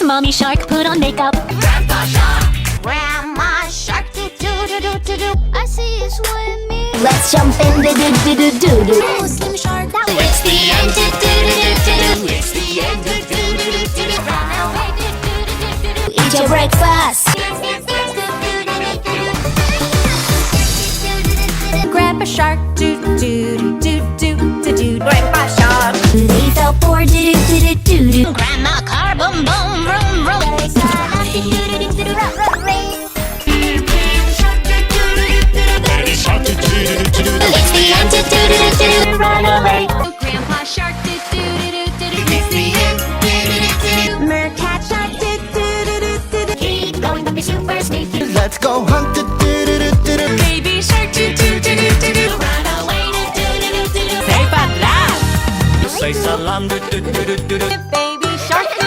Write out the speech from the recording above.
Mommy shark put on makeup. Grandpa shark, Grandma shark, do do do do do do. I see you swimming. Let's jump in, do do do do do do. Oh, Slim Shark, it's the end, do do do do do. It's the end, do do do do do. Run away, do do do do do. Eat your breakfast. Grandpa shark, do do do do do do. Grandpa shark, They fell for do do do do do do. Grandma car, boom boom, vroom vroom. It's the end, do do do do do. Run away. Grandpa shark, do do do do do. It's the end, do do do do. Mercat shark, do do do do do. Keep going, don't be super sneaky. Let's go hunt the do-do-do-do-do. Baby shark, do do do do do do. Run away, do do do do do. Say patla. Say salam. Do do do do do do. Baby shark, do